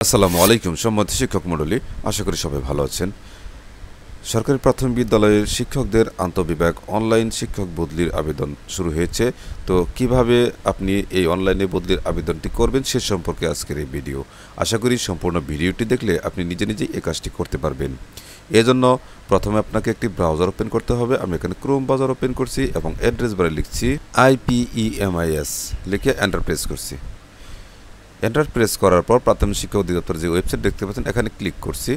আসসালামু আলাইকুম সম্মানিত শিক্ষক মণ্ডলী, আশা করি সবাই ভালো আছেন। সরকারি প্রাথমিক বিদ্যালয়ের শিক্ষকদের আন্তঃবিভাগ অনলাইন শিক্ষক বদলির আবেদন শুরু হয়েছে। তো কিভাবে আপনি এই অনলাইনে বদলির আবেদনটি করবেন সে সম্পর্কে আজকের এই ভিডিও। আশা করি সম্পূর্ণ ভিডিওটি দেখলে আপনি নিজে নিজেই এই কাজটি করতে পারবেন। এজন্য প্রথমে আপনাকে একটি ব্রাউজার ওপেন করতে হবে। আমি এখানে ক্রোম ব্রাউজার ওপেন করছি এবং অ্যাড্রেস বারে লিখছি IPEMIS, লিখে এন্টার প্রেস করছি। এন্টার প্রেস করার পর প্রাথমিক শিক্ষা অধিদপ্তর যে ওয়েবসাইট দেখতে পাচ্ছেন এখানে ক্লিক করছি।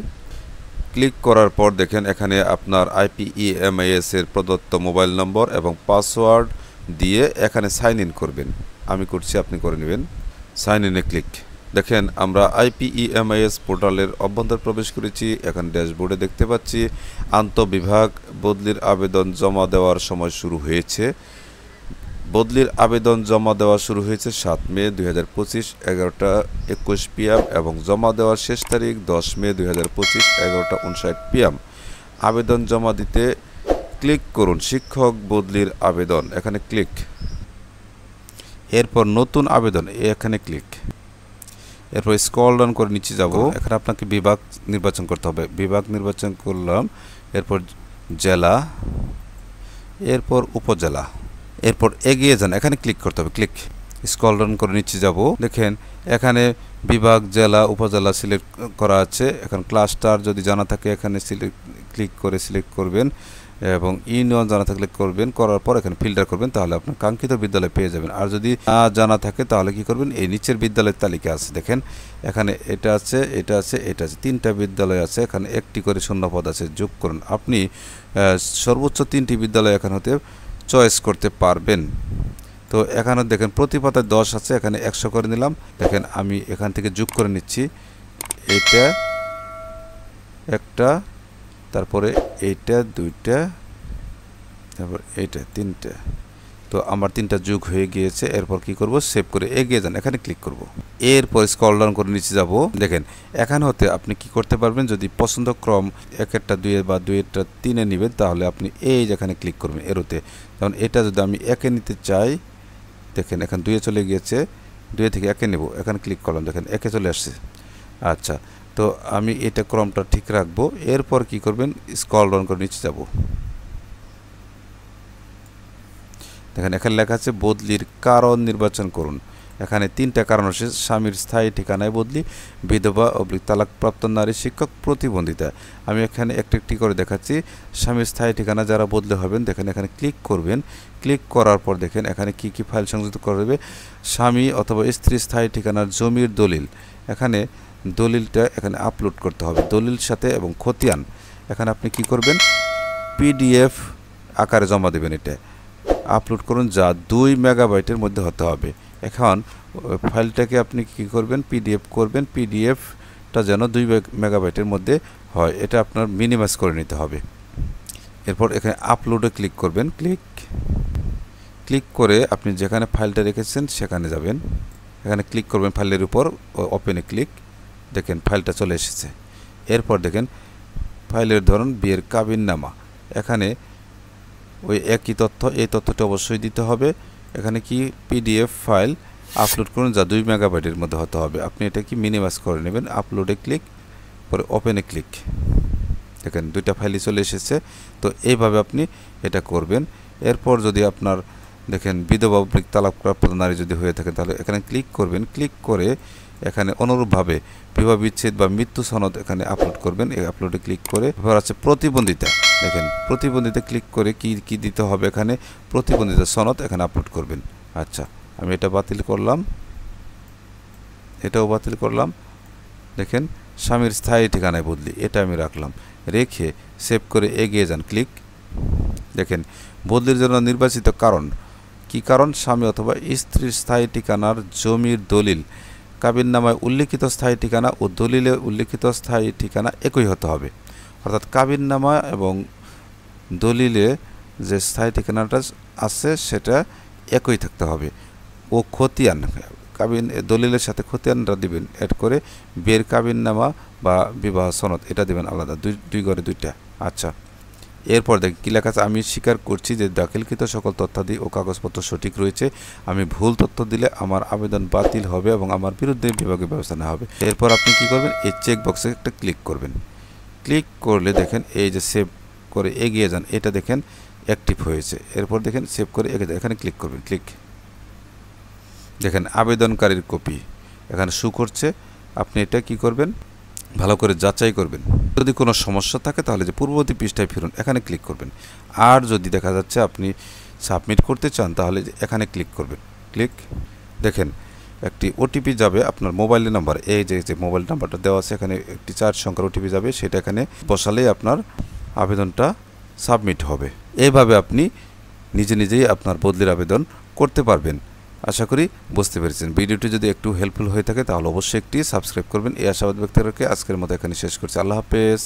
ক্লিক করার পর দেখেন এখানে আপনার IPEMIS এর প্রদত্ত মোবাইল নম্বর এবং পাসওয়ার্ড দিয়ে এখানে সাইন ইন করবেন। আমি করছি, আপনি করে নেবেন। সাইন ইনে ক্লিক। দেখেন আমরা IPEMIS পোর্টালের অভ্যন্তরে প্রবেশ করেছি। এখন ড্যাশবোর্ডে দেখতে পাচ্ছি আন্তঃবিভাগ বদলির আবেদন জমা দেওয়ার সময় শুরু হয়েছে। বদলির আবেদন জমা দেওয়া শুরু হয়েছে 7 মে 2025 11টা 21 PM এবং জমা দেওয়ার শেষ তারিখ 10 মে 2025 11টা 59 PM। আবেদন জমা দিতে ক্লিক করুন শিক্ষক বদলির আবেদন, এখানে ক্লিক। এরপর নতুন আবেদন, এখানে ক্লিক। এরপর স্ক্রল ডাউন করে নিচে যাব। এখানে আপনাকে বিভাগ নির্বাচন করতে হবে। বিভাগ নির্বাচন করলাম, এরপর জেলা, এরপর উপজেলা, এরপর এগিয়ে যান, এখানে ক্লিক করতে হবে। ক্লিক। স্ক্রল ডাউন করে নিচে যাব। দেখেন এখানে বিভাগ, জেলা, উপজেলা সিলেক্ট করা আছে। এখন ক্লাস্টার যদি জানা থাকে এখানে ক্লিক করে সিলেক্ট করবেন এবং ইউনিয়ন জানা থাকলে করবেন। করার পর এখানে ফিল্টার করবেন, তাহলে আপনার কাঙ্ক্ষিত বিদ্যালয় পেয়ে যাবেন। আর যদি না জানা থাকে তাহলে কি করবেন, এই নিচের বিদ্যালয়ের তালিকা আছে, দেখেন এখানে এটা আছে, এটা আছে, এটা আছে, 3টা বিদ্যালয় আছে। এখানে একটি করে শূন্যপদ আছে, যোগ করুন। আপনি সর্বোচ্চ 3টি বিদ্যালয় এখান হতে চয়েস করতে পারবেন। তো এখানে দেখেন প্রতি পাতায় 10 আছে, এখানে 100 করে নিলাম। দেখেন আমি এখান থেকে যোগ করে নিচ্ছি। এটা একটা, তারপরে এইটা 2টা, তারপর এইটা 3টা। তো আমার 3টা যোগ হয়ে গিয়েছে। এরপর কি করব, সেভ করে এগিয়ে যান, এখানে ক্লিক করব। এরপর স্ক্রল ডাউন করে নিচে যাব। দেখেন এখান হতে আপনি কি করতে পারবেন, যদি পছন্দ ক্রম 1-টা 2 বা 2-টা 3-এ নেবেন তাহলে আপনি এই যেখানে ক্লিক করবেন এরোতে। যেমন এটা যদি আমি 1-এ নিতে চাই, দেখেন এখন 2-এ চলে গিয়েছে, 2 থেকে 1-এ নেব, এখানে ক্লিক করলাম, দেখেন 1-এ চলে আসছে। আচ্ছা, তো আমি এটা ক্রমটা ঠিক রাখবো। এরপর কি করবেন, স্ক্রল ডাউন করে নিচে যাব। দেখেন এখানে লেখা আছে বদলির কারণ নির্বাচন করুন। এখানে 3টা কারণ আছে: স্বামীর স্থায়ী ঠিকানায় বদলি, বিধবা তালাকপ্রাপ্ত নারী শিক্ষক, প্রতিবন্ধিতা। আমি এখানে একটি করে দেখাচ্ছি। স্বামীর স্থায়ী ঠিকানা যারা বদলে হবেন, দেখেন এখানে ক্লিক করবেন। ক্লিক করার পর দেখেন এখানে কি কি ফাইল সংযুক্ত করবে। স্বামী অথবা স্ত্রী স্থায়ী ঠিকানার জমির দলিল, এখানে দলিলটা এখানে আপলোড করতে হবে দলিল সাথে, এবং খতিয়ান এখানে আপনি কি করবেন, PDF আকারে জমা দেবেন। এটা আপলোড করুন, যা 2 মেগাবাইটের মধ্যে হতে হবে। এখন ফাইলটাকে আপনি কি করবেন, PDF করবেন। PDFটা যেন 2 মেগাবাইটের মধ্যে হয়, এটা আপনার মিনিমাইজ করে নিতে হবে। এরপর এখানে আপলোডে ক্লিক করবেন। ক্লিক করে আপনি যেখানে ফাইলটা রেখেছেন সেখানে যাবেন, এখানে ক্লিক করবেন ফাইলের উপর, ওপেনে ক্লিক। দেখেন ফাইলটা চলে এসেছে। এরপর দেখেন ফাইলের ধরন বিয়ের কাবিননামা, এখানে ওই একই তথ্য, এই তথ্যটা অবশ্যই দিতে হবে। এখানে কি PDF ফাইল আপলোড করুন, যা 2 মেগাবাইটের মধ্যে হতে হবে। আপনি এটা কি মিনিমাইজ করে নেবেন। আপলোডে ক্লিক, পরে ওপেনে ক্লিক। দেখেন 2টা ফাইলই চলে এসেছে। তো এইভাবে আপনি এটা করবেন। এরপর যদি আপনার দেখেন বিধবা তালাকপ্রাপ্ত নারী যদি হয়ে থাকে তাহলে এখানে ক্লিক করবেন। ক্লিক করে এখানে অনুরূপভাবে বিবাহ বিচ্ছেদ বা মৃত্যু সনদ এখানে আপলোড করবেন। এই আপলোডে ক্লিক করে এবার আছে প্রতিবন্ধিতা। দেখেন প্রতিবন্ধিতা ক্লিক করে কি দিতে হবে, এখানে প্রতিবন্ধিতা সনদ এখানে আপলোড করবেন। আচ্ছা, আমি এটা বাতিল করলাম, এটাও বাতিল করলাম। দেখেন স্বামীর স্থায়ী ঠিকানায় বদলি, এটা আমি রাখলাম। রেখে সেভ করে এগিয়ে যান, ক্লিক। দেখেন বদলির জন্য নির্বাচিত কারণ কি, কারণ স্বামী অথবা স্ত্রীর স্থায়ী ঠিকানার জমির দলিল, কাবিননামায় উল্লিখিত স্থায়ী ঠিকানা ও দলিলে উল্লিখিত স্থায়ী ঠিকানা একই হতে হবে। অর্থাৎ কাবিননামা এবং দলিলে যে স্থায়ী ঠিকানাটা আছে সেটা একই থাকতে হবে। ও খতিয়ান, দলিলের সাথে খতিয়ানটা দিবেন অ্যাড করে। বিয়ের কাবিননামা বা বিবাহ সনদ এটা দিবেন আলাদা, দুই ঘরে 2টা। আচ্ছা, এরপর দেখেন কী লেখা আছে, আমি স্বীকার করছি যে দাখিলকৃত সকল তথ্যাদি ও কাগজপত্র সঠিক রয়েছে। আমি ভুল তথ্য দিলে আমার আবেদন বাতিল হবে এবং আমার বিরুদ্ধে বিভাগীয় ব্যবস্থা নেওয়া হবে। এরপর আপনি কি করবেন, এই চেক বক্সে একটা ক্লিক করবেন। ক্লিক করলে দেখেন এই যে সেভ করে এগিয়ে যান, এটা দেখেন অ্যাক্টিভ হয়েছে। এরপর দেখেন সেভ করে এগিয়ে যান, এখানে ক্লিক করবেন। ক্লিক দেখেন আবেদনকারীর কপি এখানে শো করছে। আপনি এটা কি করবেন, ভালো করে যাচাই করবেন। যদি কোনো সমস্যা থাকে তাহলে যে পূর্ববর্তী পৃষ্ঠায় ফিরুন, এখানে ক্লিক করবেন। আর যদি দেখা যাচ্ছে আপনি সাবমিট করতে চান তাহলে এখানে ক্লিক করবেন। ক্লিক দেখেন একটি ওটিপি যাবে আপনার মোবাইল নাম্বার, এই যে মোবাইল নাম্বারটা দেওয়া আছে এখানে একটি 4 সংখ্যার ওটিপি যাবে, সেটা এখানে বসালেই আপনার আবেদনটা সাবমিট হবে। এইভাবে আপনি নিজে নিজেই আপনার বদলির আবেদন করতে পারবেন। আশা করি বুঝতে পেরেছেন। ভিডিওটি যদি একটু হেল্পফুল হয়ে থাকে তাহলে অবশ্যই একটি সাবস্ক্রাইব করবেন। এই আশাবাদ ব্যক্ত রেখে আজকের মতো এখানে শেষ করছি। আল্লাহ হাফেজ।